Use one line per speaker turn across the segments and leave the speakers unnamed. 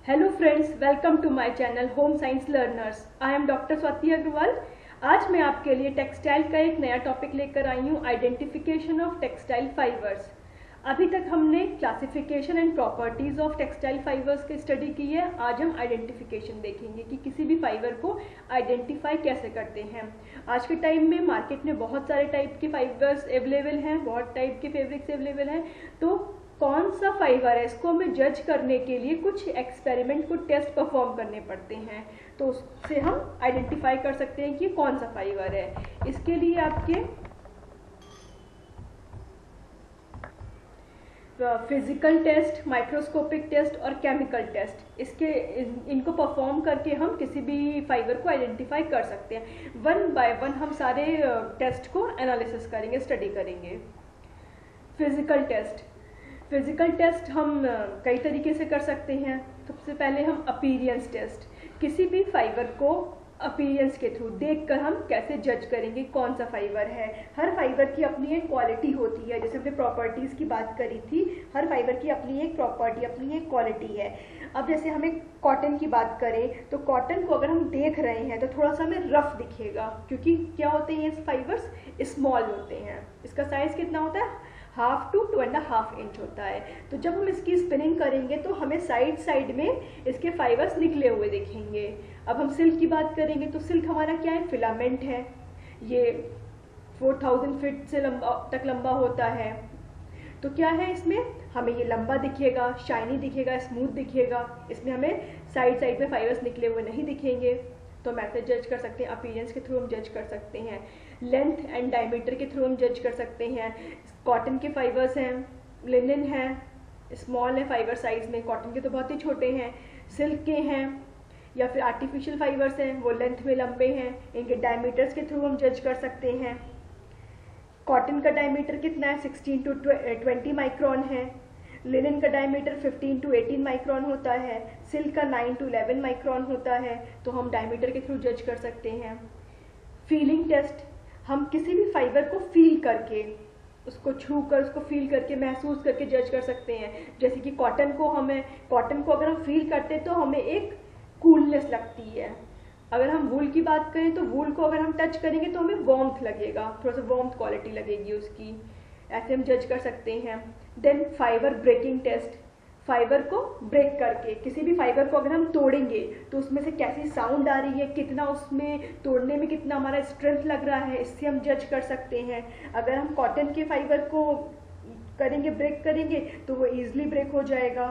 Hello friends, welcome to my channel home science learners. I am doctor Swati Agarwal. आज मैं आपके लिए टेक्सटाइल का एक नया टॉपिक लेकर आई हूँ, आइडेंटिफिकेशन ऑफ टेक्सटाइल फाइबर्स। अभी तक हमने classification and properties of textile fibres की स्टडी की है। आज हम आइडेंटिफिकेशन देखेंगे कि किसी भी फाइबर को आइडेंटिफाई कैसे करते हैं। आज के टाइम में मार्केट में बहुत सारे टाइप के फाइबर्स अवेलेबल हैं, बहुत टाइप के फैब्रिक्स अवेलेबल हैं। तो कौन सा फाइबर है, इसको हमें जज करने के लिए कुछ एक्सपेरिमेंट, कुछ टेस्ट परफॉर्म करने पड़ते हैं। तो उससे हम आइडेंटिफाई कर सकते हैं कि कौन सा फाइबर है। इसके लिए आपके फिजिकल टेस्ट, माइक्रोस्कोपिक टेस्ट और केमिकल टेस्ट, इनको परफॉर्म करके हम किसी भी फाइबर को आइडेंटिफाई कर सकते हैं। वन बाय वन हम सारे टेस्ट को एनालिसिस करेंगे, स्टडी करेंगे। फिजिकल टेस्ट हम कई तरीके से कर सकते हैं। सबसे पहले हम अपीयरेंस टेस्ट, किसी भी फाइबर को अपीयरेंस के थ्रू देखकर हम कैसे जज करेंगे कौन सा फाइबर है। हर फाइबर की अपनी एक क्वालिटी होती है, जैसे हमने प्रॉपर्टीज की बात करी थी। हर फाइबर की अपनी एक प्रॉपर्टी, अपनी एक क्वालिटी है। अब जैसे हमें कॉटन की बात करें तो कॉटन को अगर हम देख रहे हैं तो थोड़ा सा हमें रफ दिखेगा, क्योंकि क्या होते हैं, ये फाइबर्स स्मॉल होते हैं। इसका साइज कितना होता है, 1/2 to 2.5 इंच होता है। तो जब हम इसकी स्पिनिंग करेंगे तो हमें साइड में इसके फाइबर्स निकले हुए दिखेंगे। अब हम सिल्क की बात करेंगे तो सिल्क हमारा क्या है, फिलामेंट है। ये 4000 फीट से लंबा होता है। तो क्या है, इसमें हमें ये लंबा दिखेगा, शाइनी दिखेगा, स्मूथ दिखेगा। इसमें हमें साइड में फाइबर्स निकले हुए नहीं दिखेंगे। तो मैथड जज कर सकते हैं, अपीयरेंस के थ्रू हम जज कर सकते हैं। लेंथ एंड डायमीटर के थ्रू हम जज कर सकते हैं। कॉटन के फाइबर्स हैं, लिनन है, स्मॉल है फाइबर साइज में, कॉटन के तो बहुत ही छोटे हैं। सिल्क के हैं या फिर आर्टिफिशियल फाइबर्स हैं, वो लेंथ में लंबे हैं। इनके डायमीटर्स के थ्रू हम जज कर सकते हैं। कॉटन का डायमीटर कितना है, 16 to 20 माइक्रॉन है। लिनन का डायमीटर 15 to 18 माइक्रॉन होता है। सिल्क का 9 to 11 माइक्रॉन होता है। तो हम डायमीटर के थ्रू जज कर सकते हैं। फीलिंग टेस्ट, हम किसी भी फाइबर को फील करके, उसको छू कर, उसको फील करके, महसूस करके जज कर सकते हैं। जैसे कि कॉटन को अगर हम फील करते हैं तो हमें एक कूलनेस लगती है। अगर हम वूल की बात करें तो वूल को अगर हम टच करेंगे तो हमें वार्मथ लगेगा, थोड़ा सा वार्मथ क्वालिटी लगेगी उसकी। ऐसे हम जज कर सकते हैं। Then fibre breaking test, fibre को ब्रेक करके, किसी भी फाइबर को अगर हम तोड़ेंगे तो उसमें से कैसी साउंड आ रही है, कितना उसमें तोड़ने में कितना हमारा स्ट्रेंथ लग रहा है, इससे हम जज कर सकते हैं। अगर हम कॉटन के फाइबर को ब्रेक करेंगे तो वो ईजिली ब्रेक हो जाएगा,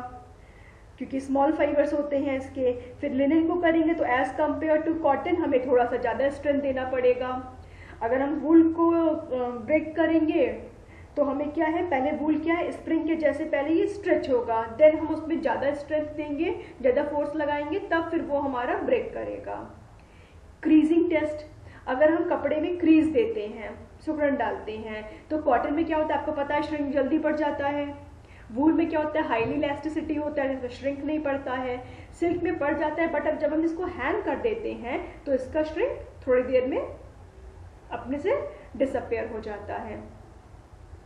क्योंकि स्मॉल फाइबर्स होते हैं इसके। फिर लिनन को करेंगे तो एज कम्पेयर टू कॉटन हमें थोड़ा सा ज़्यादा स्ट्रेंथ देना पड़ेगा। अगर हम वूल को ब्रेक करेंगे तो हमें क्या है, पहले वूल क्या है, स्प्रिंग के जैसे पहले ये स्ट्रेच होगा, देन हम उसमें ज़्यादा स्ट्रेंथ देंगे, ज़्यादा फोर्स लगाएंगे, तब फिर वो हमारा ब्रेक करेगा। क्रीजिंग टेस्ट, अगर हम कपड़े में क्रीज देते हैं, सिकुड़न डालते हैं, तो कॉटन में क्या होता है आपको पता है, श्रिंक जल्दी पड़ जाता है। वूल में क्या होता है, हाईली इलास्टिसिटी होता है, जिसमें श्रिंक नहीं पड़ता है। सिल्क में पड़ जाता है, बट अब जब हम इसको हैंग कर देते हैं तो इसका श्रिंक थोड़ी देर में अपने से डिसअपेयर हो जाता है।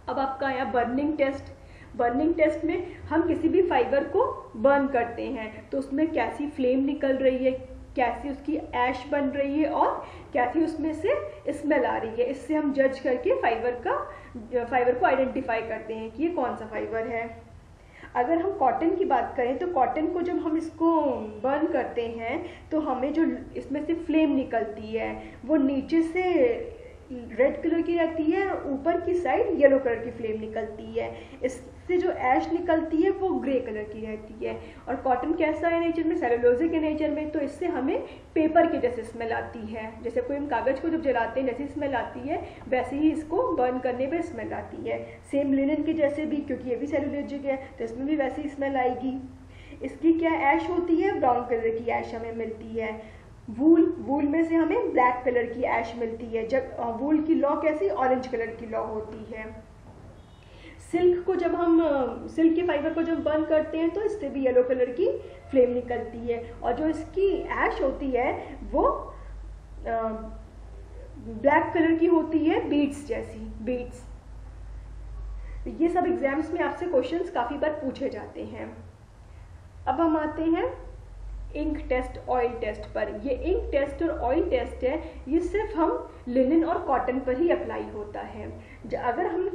अब आपका आया बर्निंग टेस्ट। बर्निंग टेस्ट में हम किसी भी फाइबर को बर्न करते हैं तो उसमें कैसी फ्लेम निकल रही है, कैसी उसकी ऐश बन रही है और कैसी उसमें से स्मेल आ रही है। इससे हम जज करके फाइबर को आइडेंटिफाई करते हैं कि ये कौन सा फाइबर है। अगर हम कॉटन की बात करें तो कॉटन को जब हम इसको बर्न करते हैं तो हमें जो इसमें से फ्लेम निकलती है वो नीचे से रेड कलर की रहती है, ऊपर की साइड येलो कलर की फ्लेम निकलती है। इससे जो ऐश निकलती है वो ग्रे कलर की रहती है। और कॉटन कैसा है नेचर में, सेलुलोजिक है नेचर में, तो इससे हमें पेपर के जैसे स्मेल आती है। जैसे कोई हम कागज को जब जलाते हैं जैसी स्मेल आती है, वैसे ही इसको बर्न करने पर स्मेल आती है। सेम लिनन के जैसे भी, क्योंकि ये भी सेलुलोजिक है तो इसमें भी वैसी स्मेल आएगी। इसकी क्या ऐश होती है, ब्राउन कलर की ऐश हमें मिलती है। वूल में से हमें ब्लैक कलर की ऐश मिलती है, जब वूल की लॉ कैसी, ऑरेंज कलर की लॉ होती है। सिल्क के फाइबर को जब बर्न करते हैं तो इससे भी येलो कलर की फ्लेम निकलती है। और जो इसकी ऐश होती है वो ब्लैक कलर की होती है, बीड्स जैसी, बीड्स। ये सब एग्जाम्स में आपसे क्वेश्चंस काफी बार पूछे जाते हैं। अब हम आते हैं इंक टेस्ट, ऑयल टेस्ट पर। ये इंक टेस्ट और ऑयल टेस्ट है, ये सिर्फ हम लिनन और कॉटन पर ही अप्लाई होता है। अगर हम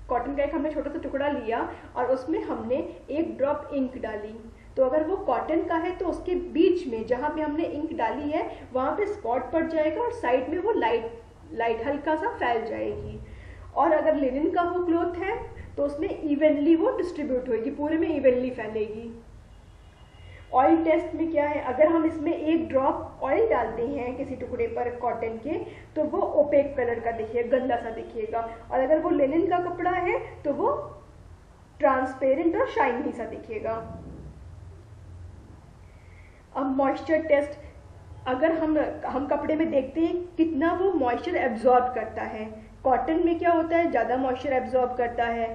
कॉटन का एक हमने छोटा सा टुकड़ा लिया और उसमें हमने 1 ड्रॉप इंक डाली, तो अगर वो कॉटन का है तो उसके बीच में जहाँ पे हमने इंक डाली है वहाँ पे स्पॉट पड़ जाएगा और साइड में वो लाइट हल्का सा फैल जाएगी। और अगर लिनन का वो क्लॉथ है तो उसमें इवनली वो डिस्ट्रीब्यूट होगी, पूरे में इवनली फैलेगी। ऑयल टेस्ट में क्या है, अगर हम इसमें 1 ड्रॉप ऑयल डालते हैं किसी टुकड़े पर कॉटन के, तो वो ओपेक कलर का दिखेगा, गंदा सा दिखेगा। और अगर वो लिनन का कपड़ा है तो वो ट्रांसपेरेंट और शाइनी सा दिखेगा। अब मॉइस्चर टेस्ट, अगर हम कपड़े में देखते हैं कितना वो मॉइस्चर एब्जॉर्ब करता है। कॉटन में क्या होता है, ज़्यादा मॉइस्चर एब्जॉर्ब करता है।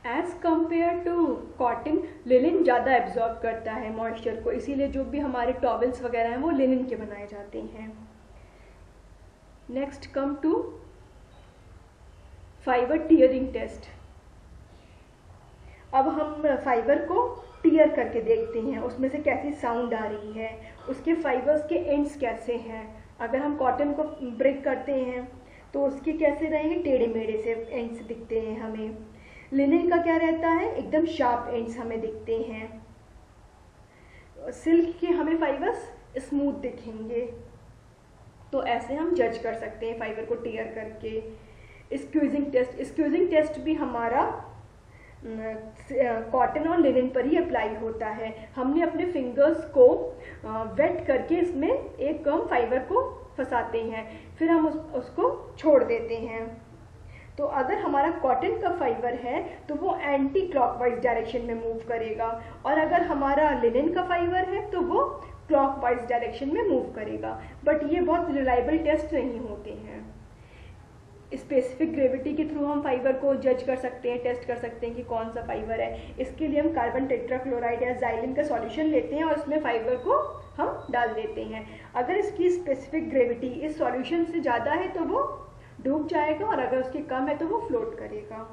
As compare to cotton, linen ज़्यादा एब्जॉर्ब करता है मॉइस्चर को, इसीलिए जो भी हमारे टॉवल्स वगैरह हैं वो लिनन के बनाए जाते हैं। Next come to fibre tearing test. अब हम फाइबर को टीयर करके देखते हैं उसमें से कैसी साउंड आ रही है, उसके फाइबर्स के एंड्स कैसे हैं। अगर हम कॉटन को ब्रेक करते हैं तो उसके कैसे रहेंगे, टेढ़े मेढ़े से एंड्स दिखते हैं हमें। लिनन का क्या रहता है, एकदम शार्प एंड्स हमें दिखते हैं। सिल्क के हमें फाइबर्स स्मूथ दिखेंगे। तो ऐसे हम जज कर सकते हैं फाइबर को टीयर करके। स्क्यूजिंग टेस्ट भी हमारा कॉटन और लिनन पर ही अप्लाई होता है। हमने अपने फिंगर्स को वेट करके इसमें एक फाइबर को फंसाते हैं, फिर हम उसको छोड़ देते हैं। तो अगर हमारा कॉटन का फाइबर है तो वो एंटी क्लॉकवाइज डायरेक्शन में मूव करेगा, और अगर हमारा लिनन का फाइबर है तो वो क्लॉकवाइज डायरेक्शन में मूव करेगा। बट ये बहुत रिलायबल टेस्ट नहीं होते हैं। स्पेसिफिक ग्रेविटी के थ्रू हम फाइबर को जज कर सकते हैं, टेस्ट कर सकते हैं कि कौन सा फाइबर है। इसके लिए हम कार्बन टेट्राक्लोराइड या जाइलिन का सॉल्यूशन लेते हैं और उसमें फाइबर को हम डाल देते हैं। अगर इसकी स्पेसिफिक ग्रेविटी इस सॉल्यूशन से ज़्यादा है तो वो डूब जाएगा, और अगर उसकी कम है तो वो फ्लोट करेगा।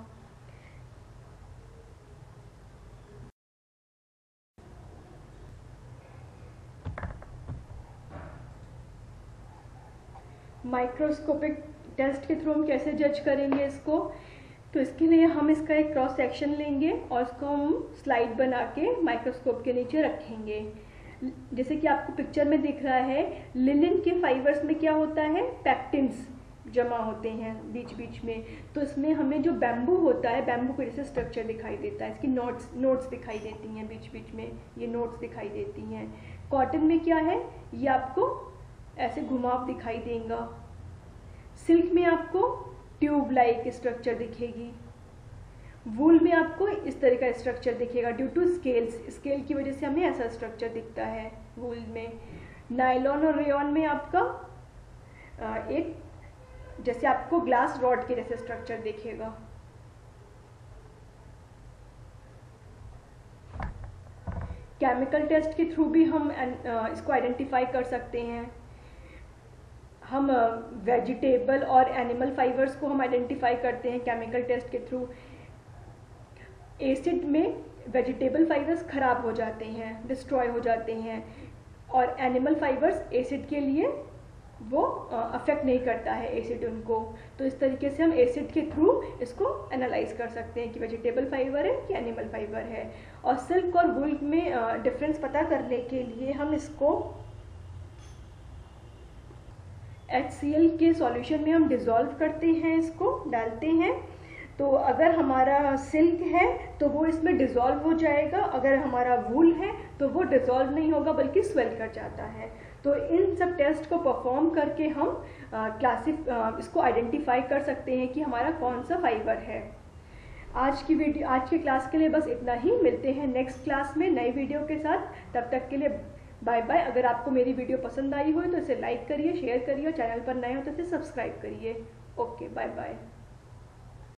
माइक्रोस्कोपिक टेस्ट के थ्रू हम कैसे जज करेंगे इसको, तो इसके लिए हम इसका एक क्रॉस सेक्शन लेंगे और इसको हम स्लाइड बना के माइक्रोस्कोप के नीचे रखेंगे। जैसे कि आपको पिक्चर में दिख रहा है, लिनन के फाइबर्स में क्या होता है, पैक्टिन्स जमा होते हैं बीच बीच में। तो इसमें हमें जो बैम्बू होता है, बैम्बू को जैसे स्ट्रक्चर दिखाई देता है, इसकी नोट्स दिखाई देती हैं बीच बीच में, ये नोट्स दिखाई देती हैं। कॉटन में क्या है, ये आपको ऐसे घुमाव दिखाई देगा। सिल्क में आपको ट्यूब लाइक स्ट्रक्चर दिखेगी। वूल में आपको इस तरह का स्ट्रक्चर दिखेगा ड्यू टू स्केल की वजह से हमें ऐसा स्ट्रक्चर दिखता है वूल में। नायलॉन और रेयॉन में आपका एक जैसे आपको ग्लास रॉड के जैसे स्ट्रक्चर दिखेगा। केमिकल टेस्ट के थ्रू भी हम इसको आइडेंटिफाई कर सकते हैं। हम वेजिटेबल और एनिमल फाइबर्स को हम आइडेंटिफाई करते हैं केमिकल टेस्ट के थ्रू। एसिड में वेजिटेबल फाइबर्स खराब हो जाते हैं, डिस्ट्रॉय हो जाते हैं, और एनिमल फाइबर्स एसिड के लिए वो अफेक्ट नहीं करता है एसिड उनको। तो इस तरीके से हम एसिड के थ्रू इसको एनालाइज कर सकते हैं कि वेजिटेबल फाइबर है कि एनिमल फाइबर है। और सिल्क और वूल में डिफरेंस पता करने के लिए हम इसको HCl के सॉल्यूशन में हम डिज़ोल्व करते हैं, इसको डालते हैं। तो अगर हमारा सिल्क है तो वो इसमें डिज़ोल्व हो जाएगा, अगर हमारा वूल है तो वो डिज़ोल्व नहीं होगा बल्कि स्वेल कर जाता है। तो इन सब टेस्ट को परफॉर्म करके हम इसको आइडेंटिफाई कर सकते हैं कि हमारा कौन सा फाइबर है। आज के क्लास के लिए बस इतना ही। मिलते हैं नेक्स्ट क्लास में नई वीडियो के साथ। तब तक के लिए बाय बाय। अगर आपको मेरी वीडियो पसंद आई हो तो इसे लाइक करिए, शेयर करिए, और चैनल पर नए हो तो इसे सब्सक्राइब करिए। Okay, bye bye.